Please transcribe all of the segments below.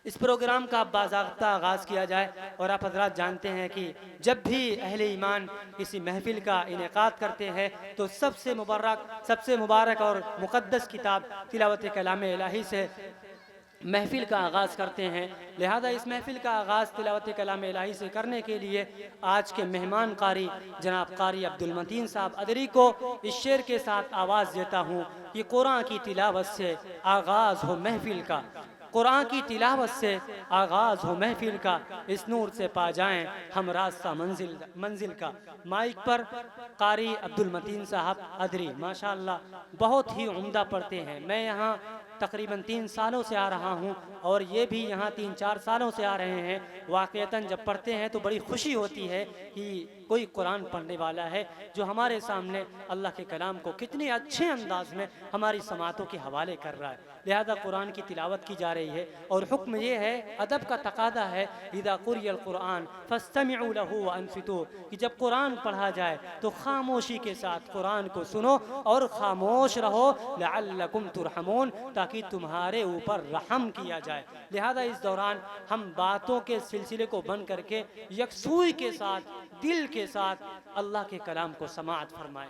इस प्रोग्राम का बाज़ाब्ता आगाज़ किया जाए। और आप हज़रात जानते हैं कि जब भी अहले ईमान किसी महफ़िल का इनेकाद करते हैं तो सबसे मुबारक और मुक़द्दस किताब तिलावत कलाम इलाही से महफ़िल का आगाज़ करते हैं। लिहाजा इस महफ़िल का आगाज़ तिलावत कलाम इलाही से करने के लिए आज के मेहमान कारी जनाब कारी अब्दुल मतीन साहब अदरी को इस शेर के साथ आवाज़ देता हूँ कि कुरान की तिलावत से आगाज़ हो महफ़िल का, कुरान की तिलावत से आगाज़ हो महफ़िल का, इस नूर से पा जाएं हम रास्ता मंजिल मंजिल का। माइक पर कारी अब्दुल मतीन साहब अदरी माशाअल्लाह बहुत ही उम्दा पढ़ते हैं। मैं यहाँ तकरीबन 3 सालों से आ रहा हूँ और ये भी यहाँ 3-4 सालों से आ रहे हैं। वाक़ईतन जब पढ़ते हैं तो बड़ी खुशी होती है कि कोई कुरान पढ़ने वाला है जो हमारे सामने अल्लाह के कलाम को कितने अच्छे अंदाज में हमारी समातों के हवाले कर रहा है। लिहाजा कुरान की तिलावत की जा रही है और हुक्म ये है, अदब का तकादा है, इज़ा कुरियल कुरान फस्तमिउ लहू व अनसितू, कि जब कुरान पढ़ा जाए तो खामोशी के साथ कुरान को सुनो और खामोश रहो, लअल्लकुम तुरहमून, ताकि तुम्हारे ऊपर रहम किया जाए। लिहाजा इस दौरान हम बातों के सिलसिले को बंद करके यकसूई के साथ, दिल के साथ अल्लाह के कलाम को समाअत फरमाएं।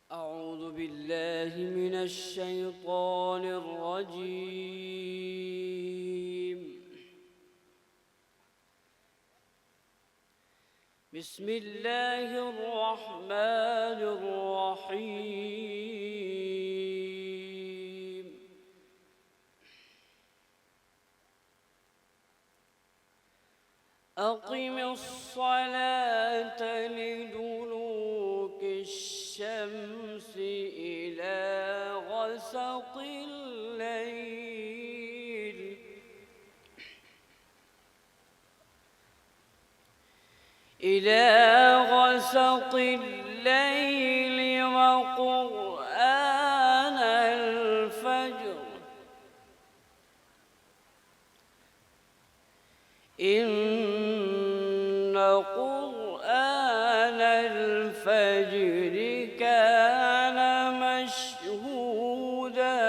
أعوذ بالله من الشيطان الرجيم. بسم الله الرحمن الرحيم. أقم الصلاة لدلوك الشمس إلى غسق الليل وقرآن الفجر إن قرآن الفجر كان مشهودا.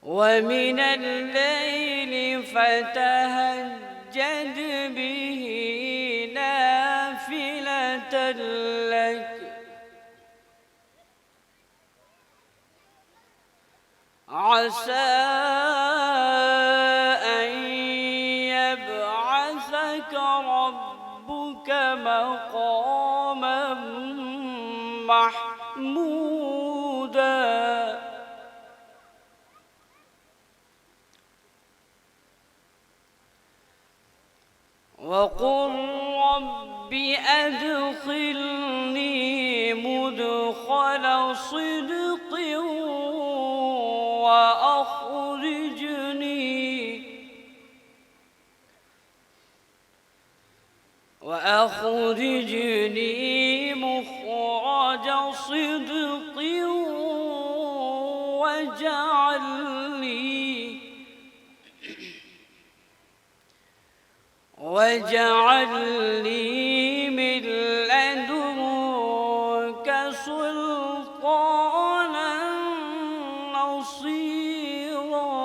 ومن الليل فتهجد به نافلة لك عسى أن يبعثك ربك مقاما محمودا. وقل رب أدخلني مدخل صدق وأخرجني مخرج صدق واجعل لي من لدنك سلطانا نصيرا.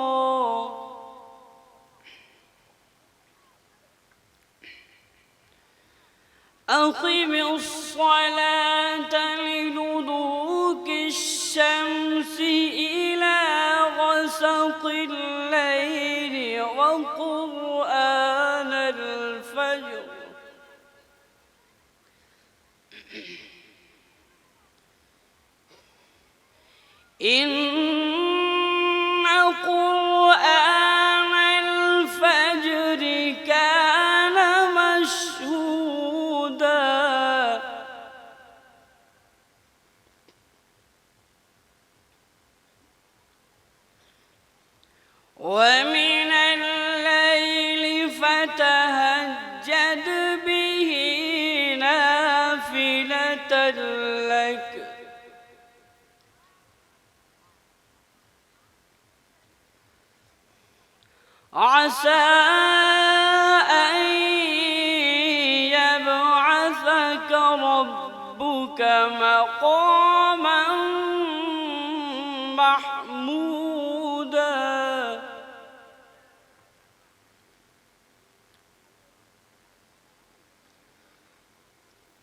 أقم الصلاة لدلوك الشمس إلى غسق الليل وقرآن الفجر إن قرآن الفجر كان مشهودا. عسى أن يبعثك ربك مقاما محمودا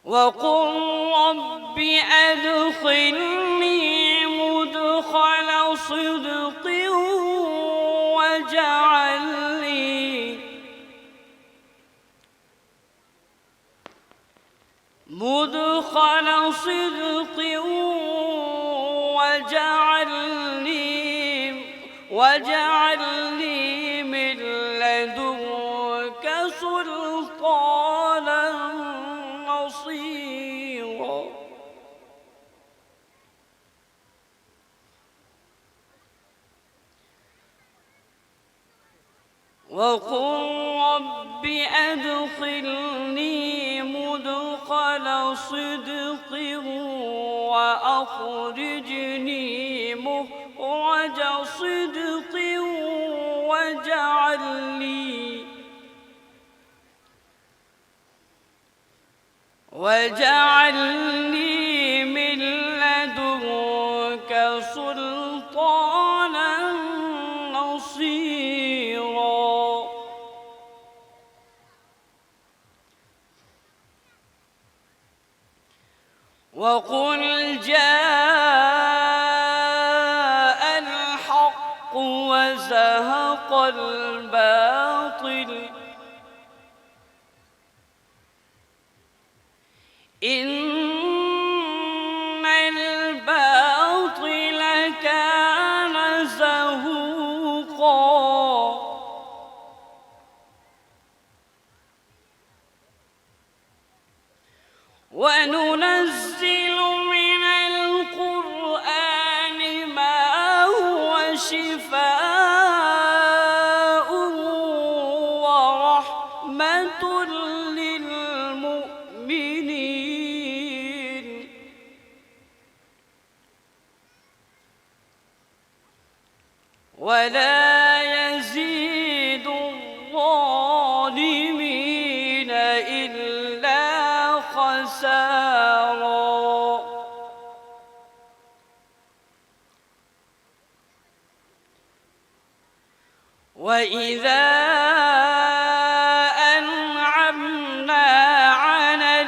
وقل رب أدخلني مدخل صدق واجعلني من لدنك سلطانا نصيرا وقل رب أدخلني مدخل صدق وأخرجني مخرج صدق واجعلني من لدنك سلطانا نصيرا وقل جاء الحق وزهق الباطل إن الباطل كان زهوقا وننزل من القرآن ما هو شفاء ورحمة للمؤمنين ولا يزيد الظالمين إلا خسارا وإذا أنعمنا على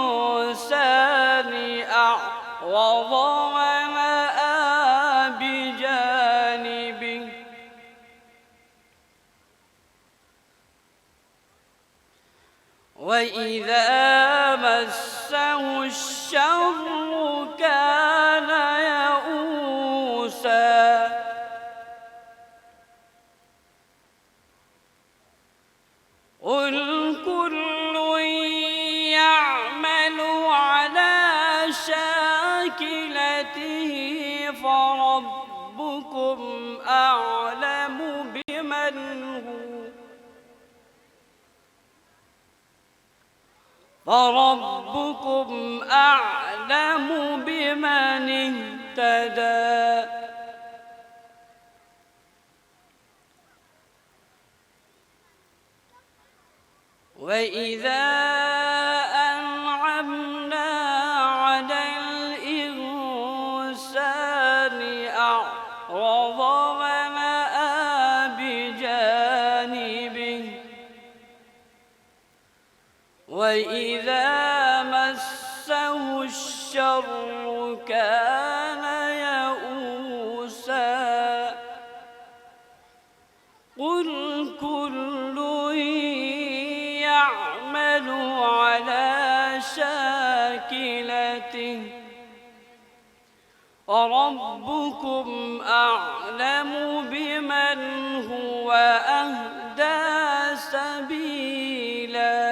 الإنسان أعرض ونأى بجانبه وإذا مسه الشر كان يئوسا قل كل يعمل على شاكلته فربكم أعلم بمن اهتدى وإذا أنعمنا على الإنسان أعرض ونأى بجانبه وإذا مسه الشر كان يئوسا قل كل يعمل على شاكلته وربكم أعلم بمن هو أهدى سبيلا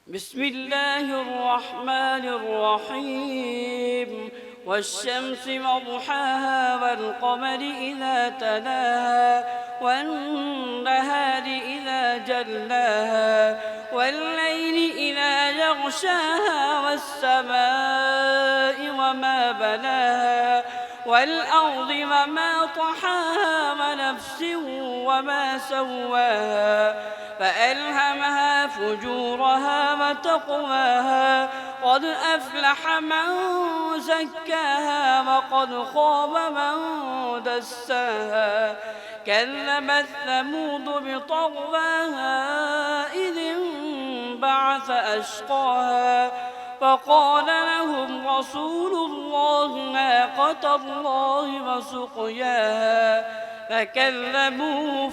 بسم الله الرحمن الرحيم والشمس وضحاها والقمر إذا تلاها والنهار إذا جلاها والليل إذا يغشاها والسماء وما بناها والأرض وما طحاها ونفس وما سواها فألهمها فجورها وتقواها قد أفلح من زكاها وقد خاب من دساها كذبت ثمود بطغواها إذ انبعث أشقاها فقال لهم رسول الله ناقة الله وسقياها فكذبوه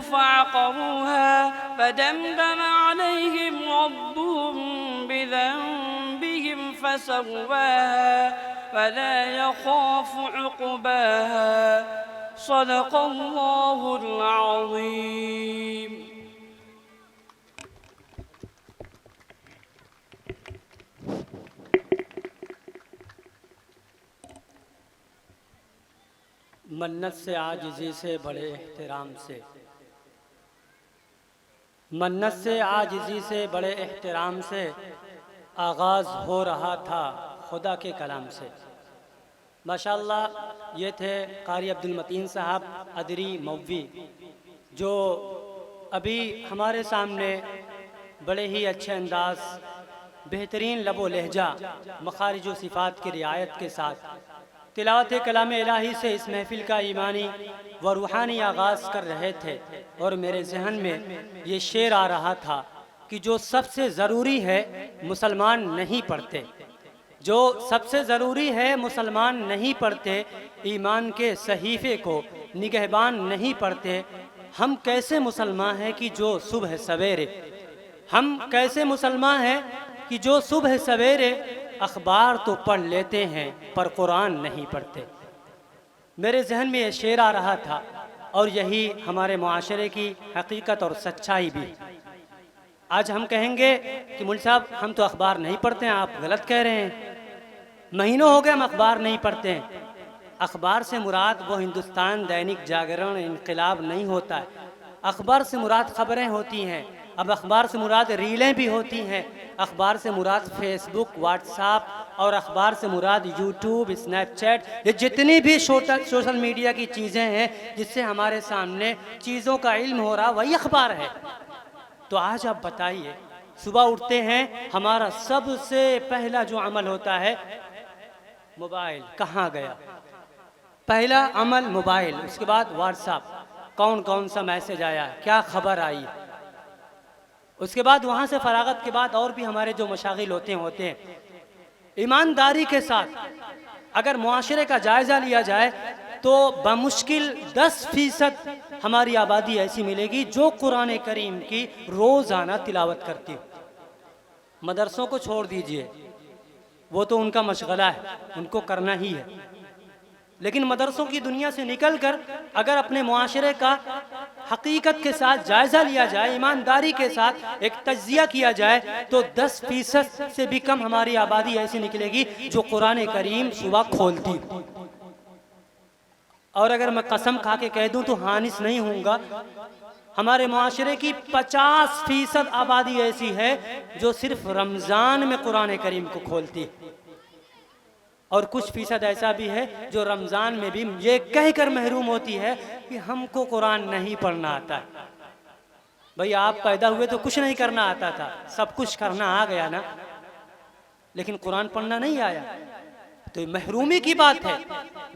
فعقروها فدمدم عليهم ربهم بذنبهم فسواها فلا يخاف عقباها صدق الله العظيم. मन्नत से आजिज़ी से बड़े एहतराम से, मन्नत से आजिज़ी से बड़े एहतराम से आगाज़ हो रहा था खुदा के कलाम से। माशाअल्लाह, ये थे कारी अब्दुल मतीन साहब अदरी मौवी, जो अभी हमारे सामने बड़े ही अच्छे अंदाज, बेहतरीन लबो लहजा, मखारिज व सिफ़ात की रियायत के साथ तिलावत कलाम इलाही से इस महफ़िल का ईमानी व रूहानी आगाज़ कर रहे थे। और मेरे जहन में ये शेर आ रहा था कि जो सबसे ज़रूरी है मुसलमान नहीं पढ़ते, जो सबसे ज़रूरी है मुसलमान नहीं पढ़ते, ईमान के सहीफ़े को निगहबान नहीं पढ़ते। हम कैसे मुसलमान हैं कि जो सुबह सवेरे, हम कैसे मुसलमान हैं कि जो सुबह सवेरे अखबार तो पढ़ लेते हैं पर कुरान नहीं पढ़ते। मेरे जहन में ये शेर आ रहा था और यही हमारे मुआशरे की हकीकत और सच्चाई भी। आज हम कहेंगे कि मुल्क साहब हम तो अखबार नहीं पढ़ते हैं, आप गलत कह रहे हैं। महीनों हो गए हम अखबार नहीं पढ़ते हैं। अखबार से मुराद वो हिंदुस्तान, दैनिक जागरण, इनकलाब नहीं होता है। अखबार से मुराद ख़बरें होती हैं। अब अखबार से मुराद रीलें भी होती हैं। अखबार से मुराद फेसबुक, व्हाट्सएप और अखबार से मुराद यूट्यूब, स्नैपचैट, ये जितनी भी सोशल मीडिया की चीज़ें हैं जिससे हमारे सामने चीज़ों का इल्म हो रहा, वही अखबार है। तो आज आप बताइए, सुबह उठते हैं, हमारा सबसे पहला जो अमल होता है मोबाइल, कहाँ गया? पहला अमल मोबाइल, उसके बाद व्हाट्सएप, कौन कौन सा मैसेज आया, क्या खबर आई। उसके बाद वहाँ से फरागत के बाद और भी हमारे जो मशागिल होते हैं। ईमानदारी के साथ अगर मुआशरे का जायज़ा लिया जाए तो बमुश्किल 10% हमारी आबादी ऐसी मिलेगी जो कुरान करीम की रोज़ाना तिलावत करती हो। मदरसों को छोड़ दीजिए, वो तो उनका मशगला है, उनको करना ही है। लेकिन मदरसों की दुनिया से निकलकर अगर अपने मुआशरे का हकीकत के साथ जायज़ा लिया जाए, ईमानदारी के साथ एक तज्जिया किया जाए, तो 10% से भी कम हमारी आबादी ऐसी निकलेगी जो कुरान करीम सुबह खोलती। और अगर मैं कसम खा के कह दूं तो हानिस नहीं होऊंगा, हमारे मुआशरे की 50% आबादी ऐसी है जो सिर्फ रमज़ान में कुरान करीम को खोलती है। और कुछ फीसद ऐसा भी है जो रमज़ान में भी ये कहकर महरूम होती है कि हमको कुरान नहीं पढ़ना आता है। भाई, आप पैदा हुए तो कुछ नहीं करना आता था, सब कुछ करना आ गया ना, लेकिन कुरान पढ़ना नहीं आया। तो महरूमी की बात है,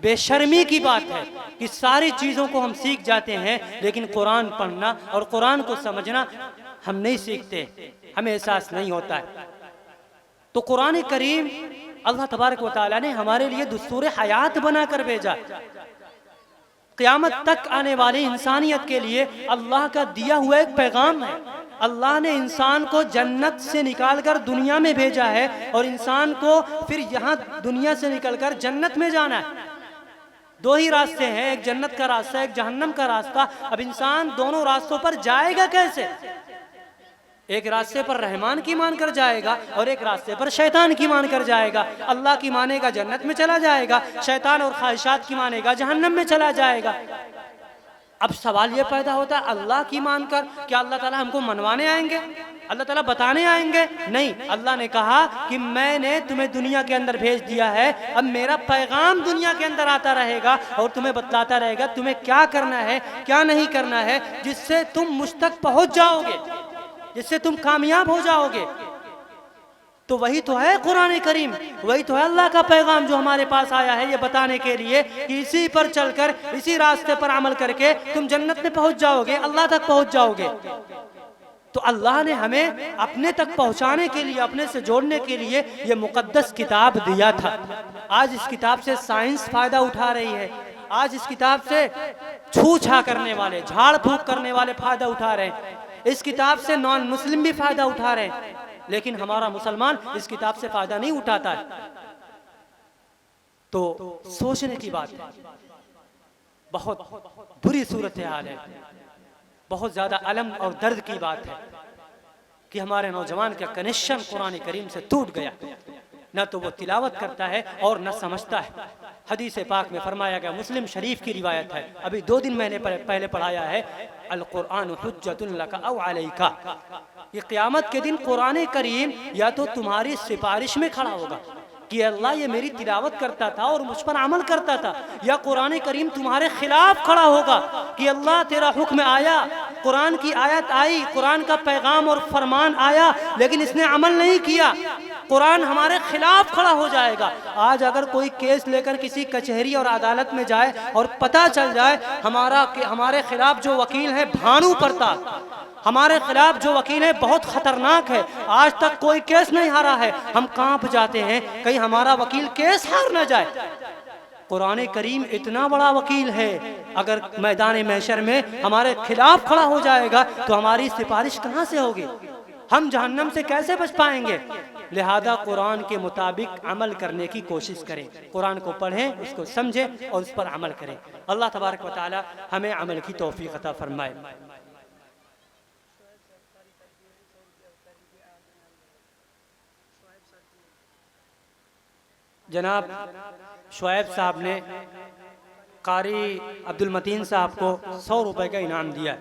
बेशर्मी की बात है कि सारी चीज़ों को हम सीख जाते हैं लेकिन कुरान पढ़ना और कुरान को समझना हम नहीं सीखते, हमें एहसास नहीं होता है। तो कुरान करीम अल्लाह तबारक व तआला ने हमारे लिए दुस्तूर हयात बनाकर भेजा। क़यामत तक आने वाली इंसानियत के लिए अल्लाह का दिया हुआ एक पैगाम है। अल्लाह ने इंसान को जन्नत से निकालकर दुनिया में भेजा है और इंसान को फिर यहाँ दुनिया से निकलकर जन्नत में जाना है। दो ही रास्ते हैं, एक जन्नत का रास्ता, एक जहन्नम का रास्ता। अब इंसान दोनों रास्तों पर जाएगा कैसे? एक रास्ते पर रहमान की मानकर जाएगा और एक रास्ते पर शैतान की मानकर जाएगा। अल्लाह की मानेगा जन्नत में चला जाएगा, शैतान और ख्वाहिशात की मानेगा जहन्नम में चला जाएगा। अब सवाल ये पैदा होता है, अल्लाह की मानकर क्या अल्लाह ताला हमको मनवाने आएंगे? अल्लाह ताला बताने आएंगे? नहीं, अल्लाह ने कहा कि मैंने तुम्हें दुनिया के अंदर भेज दिया है, अब मेरा पैगाम दुनिया के अंदर आता रहेगा और तुम्हें बतलाता रहेगा तुम्हें क्या करना है क्या नहीं करना है, जिससे तुम मुझ तक पहुंच जाओगे, जिससे तुम कामयाब हो जाओगे। तो वही तो है कुरान करीम, वही तो है अल्लाह का पैगाम जो हमारे पास आया है ये बताने के लिए कि इसी पर चलकर, इसी रास्ते पर अमल करके तुम जन्नत में पहुंच जाओगे, अल्लाह तक पहुंच जाओगे। तो अल्लाह ने हमें अपने तक पहुंचाने के लिए, अपने से जोड़ने के लिए ये मुकद्दस किताब दिया था। आज इस किताब से साइंस फायदा उठा रही है, आज इस किताब से छू छा करने वाले, झाड़ फूक करने वाले फायदा उठा रहे हैं, इस किताब से नॉन मुस्लिम भी फायदा उठा रहे हैं, लेकिन हमारा मुसलमान इस किताब से फायदा नहीं उठाता है। तो सोचने की बात है, बहुत बुरी सूरत हाल है, बहुत ज्यादा अलम और दर्द की बात है कि हमारे नौजवान का कनेक्शन कुरान करीम से टूट गया, न तो वो तिलावत करता है और न समझता है। हदीस पाक में फरमाया गया, मुस्लिम शरीफ की रिवायत है, अभी 2 दिन मैंने पहले पढ़ाया है, अल कुरान हुज्जतुन लका औ अलैका, ये क़यामत के दिन कुरान करीम या तो तुम्हारी सिफारिश में खड़ा होगा कि अल्लाह ये मेरी तिलावत करता था और मुझ पर अमल करता था, या कुरान करीम तुम्हारे खिलाफ खड़ा होगा कि अल्लाह तेरा हुक्म आया, कुरान की आयत आई, कुरान का पैगाम और फरमान आया, लेकिन इसने अमल नहीं किया, कुरान हमारे खिलाफ खड़ा हो जाएगा। आज अगर कोई केस लेकर किसी कचहरी और अदालत में जाए और पता चल जाए हमारे खिलाफ जो वकील है भानु प्रताप, हमारे खिलाफ जो वकील है बहुत खतरनाक है, आज तक कोई केस नहीं हारा है, हम कांप जाते हैं कहीं हमारा वकील केस हार न जाए। कुरान करीम इतना बड़ा वकील है, अगर मैदान महशर में हमारे खिलाफ खड़ा हो जाएगा तो हमारी सिफारिश कहाँ से होगी, हम जहन्नम से कैसे बच पाएंगे। लिहाजा कुरान के मुताबिक अमल करने की कोशिश करें, कुरान को पढ़ें, उसको समझें और उस पर अमल करें। अल्लाह तबारक व तआला हमें अमल की तौफीक अता फरमाए। जनाब शुएब साहब ने कारी अब्दुल मतीन साहब को 100 रुपए का इनाम दिया,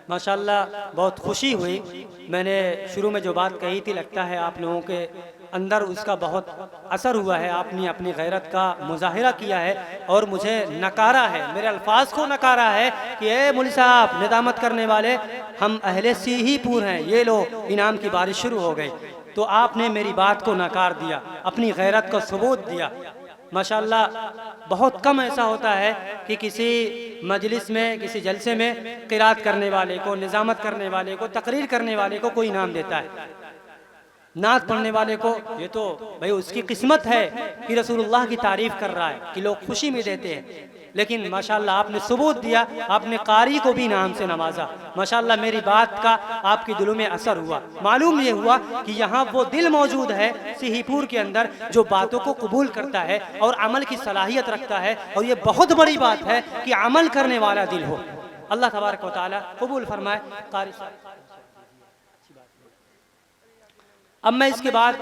माशाल्लाह बहुत खुशी हुई। मैंने शुरू में जो बात कही थी, लगता है आप लोगों के अंदर उसका बहुत असर हुआ है, आपने अपनी गैरत का मुजाहिरा किया है और मुझे नकारा है, मेरे अल्फाज को नकारा है कि ए मौलवी साहब निदामत करने वाले, हम अहले सीहीपुर हैं, ये लो इनाम की बारिश शुरू हो गई। तो आपने मेरी बात को नकार दिया, अपनी गैरत को सबूत दिया। माशाल्लाह बहुत कम ऐसा होता है कि किसी मजलिस में, किसी जलसे में क़िरात करने वाले को, निज़ामत करने वाले को, तकरीर करने वाले को कोई इनाम देता है। नात पढ़ने वाले को, ये तो भाई उसकी किस्मत है कि रसूलुल्लाह की तारीफ़ कर रहा है, कि लोग खुशी में देते हैं। लेकिन माशाल्लाह आपने सबूत दिया, आपने कारी को भी इनाम से नवाजा। माशाल्लाह मेरी बात का आपके दिलों में असर हुआ। मालूम ये हुआ कि यहाँ वो दिल मौजूद है सीहीपुर के अंदर जो बातों को कबूल करता है और अमल की सलाहियत रखता है, और ये बहुत बड़ी बात है कि अमल करने वाला दिल हो। अल्लाह तबारक व तआला कबूल फरमाए। कारी अब मैं इसके बाद